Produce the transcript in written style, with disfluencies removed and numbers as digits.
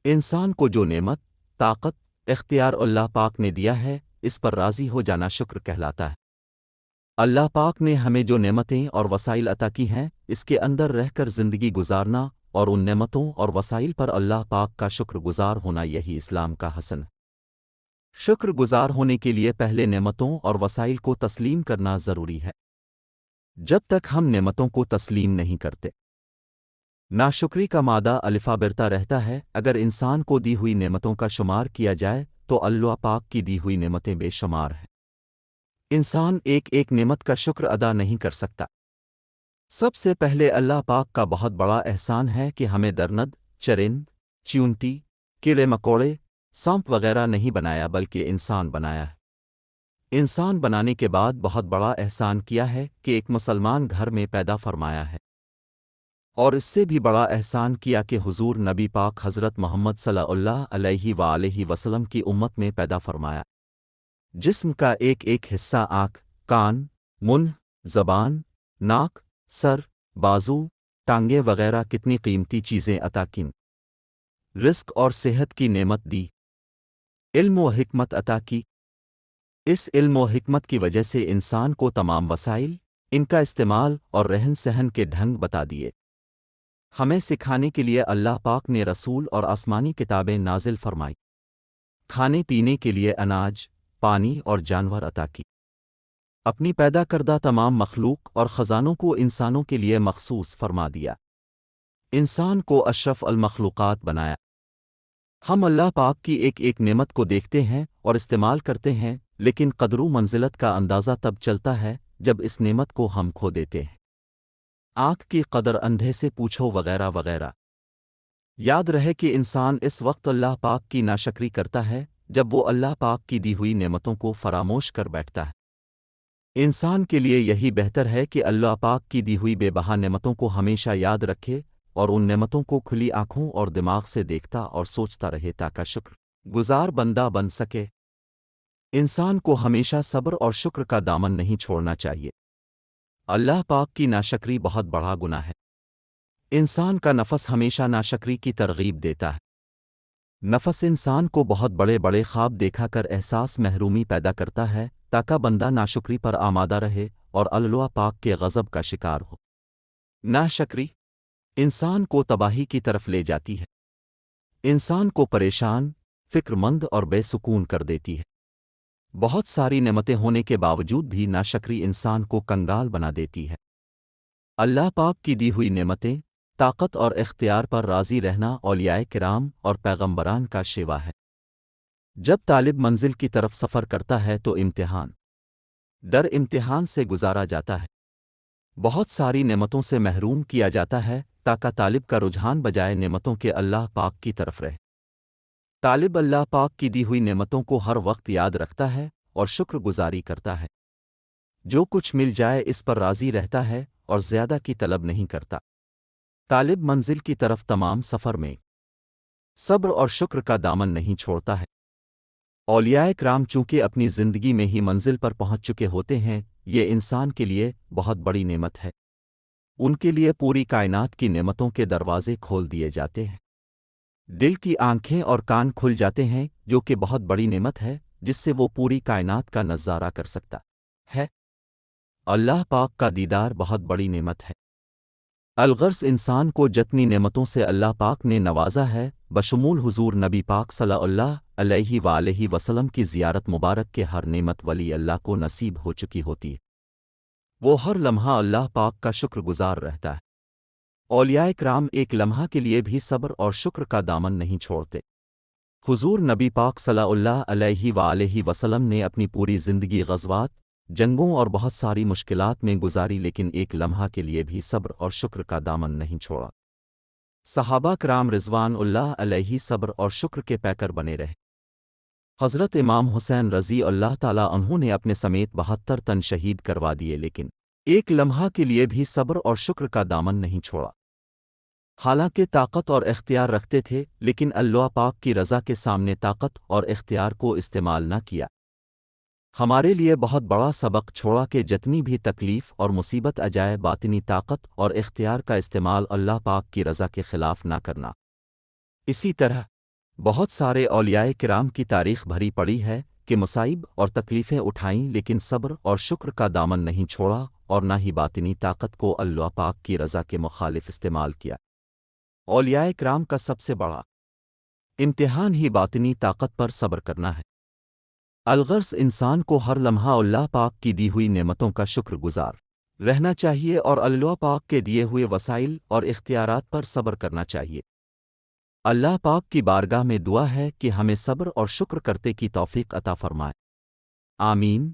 انسان کو جو نعمت، طاقت، اختیار اللہ پاک نے دیا ہے، اس پر راضی ہو جانا شکر کہلاتا ہے۔ اللہ پاک نے ہمیں جو نعمتیں اور وسائل عطا کی ہیں، اس کے اندر رہ کر زندگی گزارنا اور ان نعمتوں اور وسائل پر اللہ پاک کا شکر گزار ہونا، یہی اسلام کا حسن ہے۔ شکر گزار ہونے کے لیے پہلے نعمتوں اور وسائل کو تسلیم کرنا ضروری ہے۔ جب تک ہم نعمتوں کو تسلیم نہیں کرتے، ناشکری کا مادہ الفا برتا رہتا ہے۔ اگر انسان کو دی ہوئی نعمتوں کا شمار کیا جائے تو اللہ پاک کی دی ہوئی نعمتیں بے شمار ہیں۔ انسان ایک ایک نعمت کا شکر ادا نہیں کر سکتا۔ سب سے پہلے اللہ پاک کا بہت بڑا احسان ہے کہ ہمیں درند، چرند، چیونٹی، کیڑے مکوڑے، سانپ وغیرہ نہیں بنایا بلکہ انسان بنایا ہے۔ انسان بنانے کے بعد بہت بڑا احسان کیا ہے کہ ایک مسلمان گھر میں پیدا فرمایا ہے، اور اس سے بھی بڑا احسان کیا کہ حضور نبی پاک حضرت محمد صلی اللہ علیہ وآلہ وسلم کی امت میں پیدا فرمایا۔ جسم کا ایک ایک حصہ، آنکھ، کان، منہ، زبان، ناک، سر، بازو، ٹانگیں وغیرہ کتنی قیمتی چیزیں عطا کیں۔ رزق اور صحت کی نعمت دی، علم و حکمت عطا کی۔ اس علم و حکمت کی وجہ سے انسان کو تمام وسائل، ان کا استعمال اور رہن سہن کے ڈھنگ بتا دیے۔ ہمیں سکھانے کے لیے اللہ پاک نے رسول اور آسمانی کتابیں نازل فرمائی۔ کھانے پینے کے لیے اناج، پانی اور جانور عطا کی۔ اپنی پیدا کردہ تمام مخلوق اور خزانوں کو انسانوں کے لیے مخصوص فرما دیا۔ انسان کو اشرف المخلوقات بنایا۔ ہم اللہ پاک کی ایک ایک نعمت کو دیکھتے ہیں اور استعمال کرتے ہیں، لیکن قدر و منزلت کا اندازہ تب چلتا ہے جب اس نعمت کو ہم کھو دیتے ہیں۔ آنکھ کی قدر اندھے سے پوچھو وغیرہ وغیرہ۔ یاد رہے کہ انسان اس وقت اللہ پاک کی ناشکری کرتا ہے جب وہ اللہ پاک کی دی ہوئی نعمتوں کو فراموش کر بیٹھتا ہے۔ انسان کے لیے یہی بہتر ہے کہ اللہ پاک کی دی ہوئی بے بہا نعمتوں کو ہمیشہ یاد رکھے اور ان نعمتوں کو کھلی آنکھوں اور دماغ سے دیکھتا اور سوچتا رہے تاکہ شکر گزار بندہ بن سکے۔ انسان کو ہمیشہ صبر اور شکر کا دامن نہیں چھوڑنا چاہیے۔ اللہ پاک کی ناشکری بہت بڑا گناہ ہے۔ انسان کا نفس ہمیشہ ناشکری کی ترغیب دیتا ہے۔ نفس انسان کو بہت بڑے بڑے خواب دیکھا کر احساس محرومی پیدا کرتا ہے تاکہ بندہ ناشکری پر آمادہ رہے اور اللہ پاک کے غضب کا شکار ہو۔ ناشکری انسان کو تباہی کی طرف لے جاتی ہے، انسان کو پریشان، فکر مند اور بے سکون کر دیتی ہے۔ بہت ساری نعمتیں ہونے کے باوجود بھی ناشکری انسان کو کنگال بنا دیتی ہے۔ اللہ پاک کی دی ہوئی نعمتیں، طاقت اور اختیار پر راضی رہنا اولیاء کرام اور پیغمبران کا شیوا ہے۔ جب طالب منزل کی طرف سفر کرتا ہے تو امتحان در امتحان سے گزارا جاتا ہے۔ بہت ساری نعمتوں سے محروم کیا جاتا ہے تاکہ طالب کا رجحان بجائے نعمتوں کے اللہ پاک کی طرف رہے۔ طالب اللہ پاک کی دی ہوئی نعمتوں کو ہر وقت یاد رکھتا ہے اور شکر گزاری کرتا ہے۔ جو کچھ مل جائے اس پر راضی رہتا ہے اور زیادہ کی طلب نہیں کرتا۔ طالب منزل کی طرف تمام سفر میں صبر اور شکر کا دامن نہیں چھوڑتا ہے۔ اولیاء کرام چونکہ اپنی زندگی میں ہی منزل پر پہنچ چکے ہوتے ہیں، یہ انسان کے لیے بہت بڑی نعمت ہے۔ ان کے لیے پوری کائنات کی نعمتوں کے دروازے کھول دیے جاتے ہیں۔ دل کی آنکھیں اور کان کھل جاتے ہیں، جو کہ بہت بڑی نعمت ہے جس سے وہ پوری کائنات کا نظارہ کر سکتا ہے۔ اللہ پاک کا دیدار بہت بڑی نعمت ہے۔ الغرض انسان کو جتنی نعمتوں سے اللہ پاک نے نوازا ہے، بشمول حضور نبی پاک صلی اللہ علیہ وآلہ وسلم کی زیارت مبارک کے ہر نعمت ولی اللہ کو نصیب ہو چکی ہوتی ہے۔ وہ ہر لمحہ اللہ پاک کا شکر گزار رہتا ہے۔ اولیاء کرام ایک لمحہ کے لیے بھی صبر اور شکر کا دامن نہیں چھوڑتے۔ حضور نبی پاک صلی اللہ علیہ وآلہ وسلم نے اپنی پوری زندگی غزوات، جنگوں اور بہت ساری مشکلات میں گزاری، لیکن ایک لمحہ کے لیے بھی صبر اور شکر کا دامن نہیں چھوڑا۔ صحابہ کرام رضوان اللہ علیہ صبر اور شکر کے پیکر بنے رہے۔ حضرت امام حسین رضی اللہ تعالیٰ عنہ نے اپنے سمیت 72 تن شہید کروا دیے، لیکن ایک لمحہ کے لیے بھی صبر اور شکر کا دامن نہیں چھوڑا۔ حالانکہ طاقت اور اختیار رکھتے تھے، لیکن اللہ پاک کی رضا کے سامنے طاقت اور اختیار کو استعمال نہ کیا۔ ہمارے لیے بہت بڑا سبق چھوڑا کہ جتنی بھی تکلیف اور مصیبت آ جائے، باطنی طاقت اور اختیار کا استعمال اللہ پاک کی رضا کے خلاف نہ کرنا۔ اسی طرح بہت سارے اولیاء کرام کی تاریخ بھری پڑی ہے کہ مصائب اور تکلیفیں اٹھائیں لیکن صبر اور شکر کا دامن نہیں چھوڑا اور نہ ہی باطنی طاقت کو اللہ پاک کی رضا کے مخالف استعمال کیا۔ اولیاء کرام کا سب سے بڑا امتحان ہی باطنی طاقت پر صبر کرنا ہے۔ الغرض انسان کو ہر لمحہ اللہ پاک کی دی ہوئی نعمتوں کا شکر گزار رہنا چاہیے اور اللہ پاک کے دیے ہوئے وسائل اور اختیارات پر صبر کرنا چاہیے۔ اللہ پاک کی بارگاہ میں دعا ہے کہ ہمیں صبر اور شکر کرتے کی توفیق عطا فرمائے۔ آمین۔